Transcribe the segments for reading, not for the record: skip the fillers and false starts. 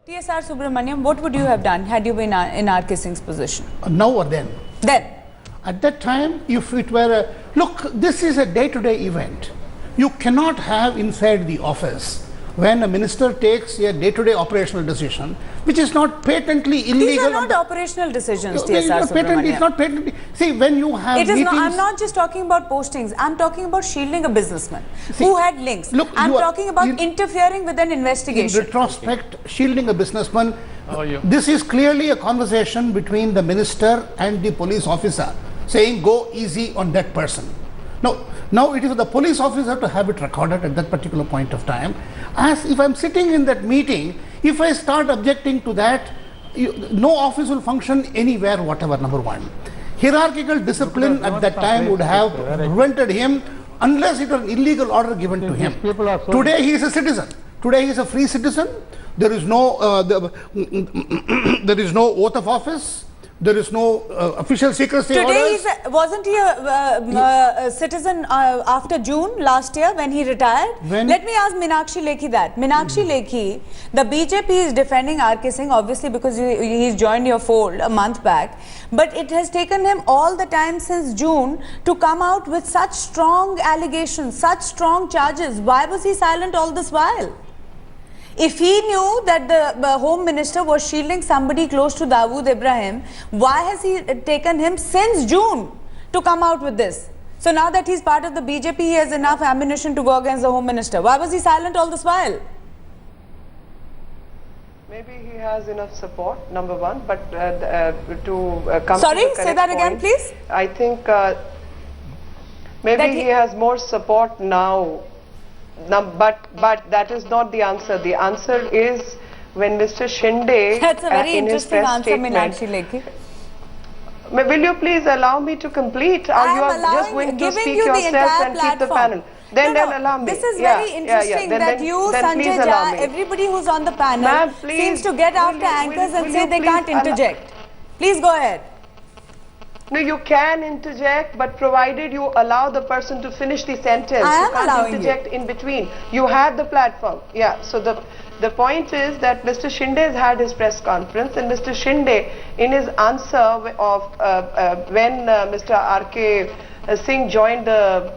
TSR Subramaniam, what would you have done had you been in RK Singh's position? Now or then? Then? At that time, if it were a, look, this is a day-to-day event. You cannot have inside the office, when a minister takes a day-to-day operational decision, which is not patently illegal. These are not operational decisions, TSR Subramaniam. It's not patently. See, when you have meetings, I'm not just talking about postings. I'm talking about shielding a businessman who had links. Look, I'm talking about interfering with an investigation. In retrospect, shielding a businessman, this is clearly a conversation between the minister and the police officer, saying go easy on that person. Now it is the police officer to have it recorded at that particular point of time. As if I'm sitting in that meeting, if I start objecting to that, no office will function anywhere, whatever, number one. Hierarchical discipline at that time would have prevented him unless it was an illegal order given to him. Today he is a citizen. Today he is a free citizen. There is no, there is no oath of office. There is no official secrecy orders. Wasn't he a citizen after June last year when he retired? Let me ask Meenakshi Lekhi that. Meenakshi Lekhi, the BJP is defending RK Singh obviously because he's joined your fold a month back. But it has taken him all the time since June to come out with such strong allegations, such strong charges. Why was he silent all this while? If he knew that the Home Minister was shielding somebody close to Dawood Ibrahim, why has he taken him since June to come out with this? So now that he's part of the BJP, he has enough ammunition to go against the Home Minister. Why was he silent all this while? Maybe he has enough support, number one, but to come Sorry, to the say that again, please. I think maybe he has more support now. But that is not the answer. The answer is when Mr. Shinde, that's a very interesting answer, statement, Meenakshi Lekhi. Will you please allow me to complete? Or you are just going to speak yourself and keep the panel? Then allow me. This is very interesting that you, Sanjay Jha, everybody who's on the panel seems to get after anchors and say they can't interject. Please go ahead. No, you can interject, but provided you allow the person to finish the sentence. I am you can't allowing interject in between. You have the platform. Yeah. So the point is that Mr. Shinde has had his press conference, and Mr. Shinde, in his answer of when Mr. RK Singh joined the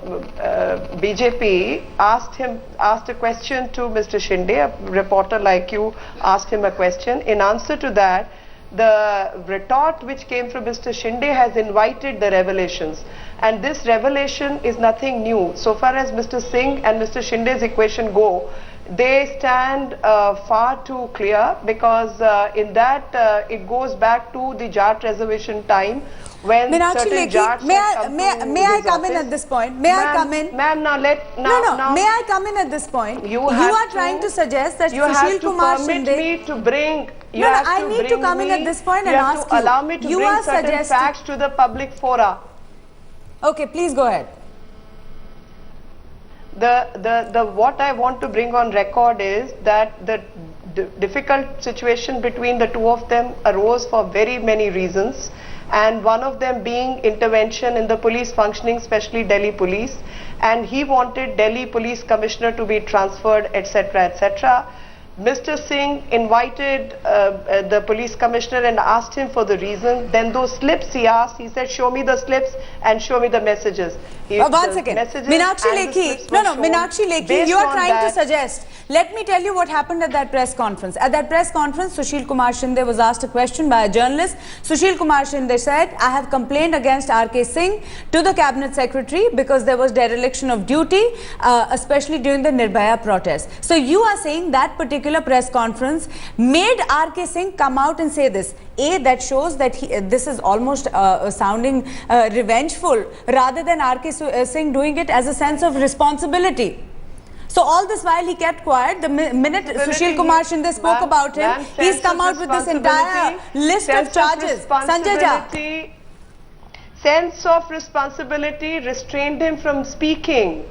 BJP, asked a question to Mr. Shinde. A reporter like you asked him a question. In answer to that, the retort which came from Mr. Shinde has invited the revelations, and this revelation is nothing new. So far as Mr. Singh and Mr. Shinde's equation go, they stand far too clear, because in that it goes back to the Jat reservation time, when Meenakshi certain Jats may I come in at this point? May I come in? Ma'am, now may I come in at this point? You are trying to suggest that Sushilkumar Shinde... me to bring... I need to come in at this point and ask you. Allow me to bring certain facts to the public fora. Okay, please go ahead. What I want to bring on record is that the difficult situation between the two of them arose for very many reasons, and one of them being intervention in the police functioning, especially Delhi police, and he wanted Delhi Police Commissioner to be transferred, etc., etc. Mr. Singh invited the police commissioner and asked him for the reason. Then those slips he asked, he said, show me the slips and show me the messages. One second. Meenakshi Lekhi, Meenakshi Lekhi, you are trying to suggest. Let me tell you what happened at that press conference. At that press conference, Sushilkumar Shinde was asked a question by a journalist. Sushilkumar Shinde said, I have complained against RK Singh to the cabinet secretary because there was dereliction of duty, especially during the Nirbhaya protest. So you are saying that particular press conference made RK Singh come out and say this. That shows that this is almost sounding revengeful, rather than RK Singh doing it as a sense of responsibility. So all this while he kept quiet. The minute Sushilkumar Shinde spoke about him, he's come out with this entire list of charges. Sanjay Jha. Sense of responsibility restrained him from speaking.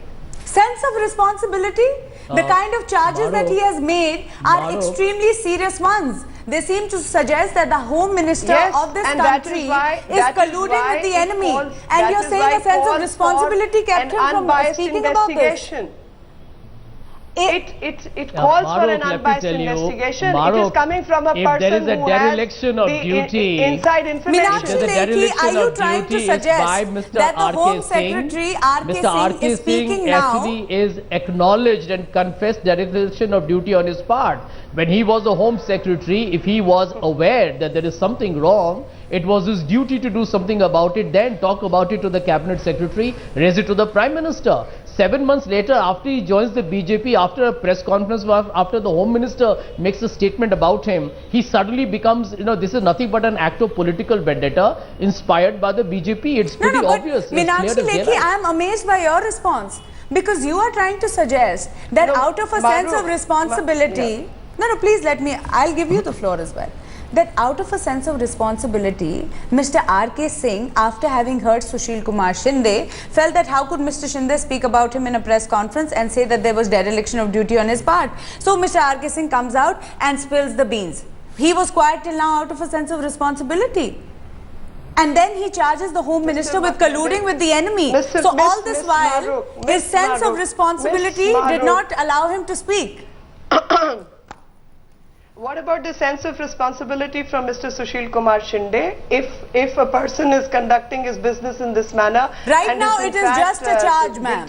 Sense of responsibility? The kind of charges that he has made are extremely serious ones. They seem to suggest that the Home Minister of this country is colluding with the enemy. And you're saying a sense of responsibility kept him from speaking about this. it calls for an unbiased investigation. It is coming from a person who has the inside information. Meenakshi Lekhi, are you trying to suggest that the Home Secretary RK Singh is speaking now? Actually is acknowledged and confessed dereliction of duty on his part. When he was a Home Secretary, if he was aware that there is something wrong, it was his duty to do something about it, then talk about it to the Cabinet Secretary, raise it to the Prime Minister. 7 months later, after he joins the BJP, after a press conference, after the Home Minister makes a statement about him, he suddenly becomes, this is nothing but an act of political vendetta inspired by the BJP. It's pretty obvious. Meenakshi Lekhi, I am amazed by your response, because you are trying to suggest that out of a sense of responsibility, no, please let me, I'll give you the floor as well. That out of a sense of responsibility, Mr. RK Singh, after having heard Sushilkumar Shinde, felt that how could Mr. Shinde speak about him in a press conference and say that there was dereliction of duty on his part. So Mr. RK Singh comes out and spills the beans. He was quiet till now out of a sense of responsibility. And then he charges the Home Minister with colluding with the enemy. So all this while, his sense of responsibility did not allow him to speak. What about the sense of responsibility from Mr. Sushilkumar Shinde? If a person is conducting his business in this manner, right now it is just a charge, ma'am.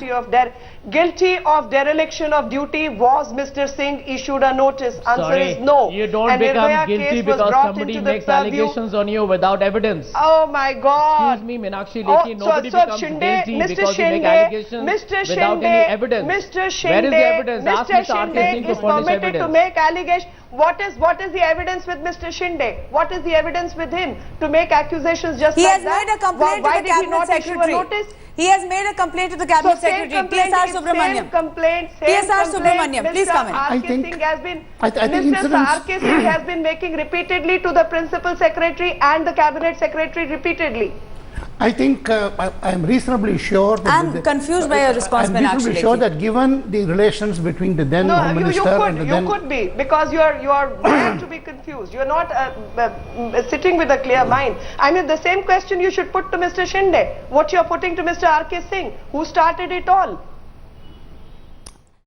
Guilty of dereliction of duty, was Mr. Singh issued a notice? Answer is no. You don't become guilty because somebody makes allegations on you without evidence. Oh my God! Excuse me, Meenakshi Lekhi, nobody becomes guilty because you make allegations without any evidence. Mr. Shinde, where is the evidence? Ask Mr. Mr. RK Singh Shinde is permitted to make allegations. What is the evidence with Mr. Shinde? What is the evidence with him to make accusations just like that? He has made a complaint to the Cabinet Secretary. He has made a complaint to the Cabinet Secretary. TSR Subramaniam. TSR Subramaniam, please come in. Mr. RK Singh has been making repeatedly to the Principal Secretary and the Cabinet Secretary repeatedly. I think I am reasonably sure that... I am confused by your response, I am reasonably sure that given the relations between the then Home Minister and the then... You could be, because you are bound to be confused. You are not sitting with a clear mind. I mean, the same question you should put to Mr. Shinde, what you are putting to Mr. RK Singh, who started it all.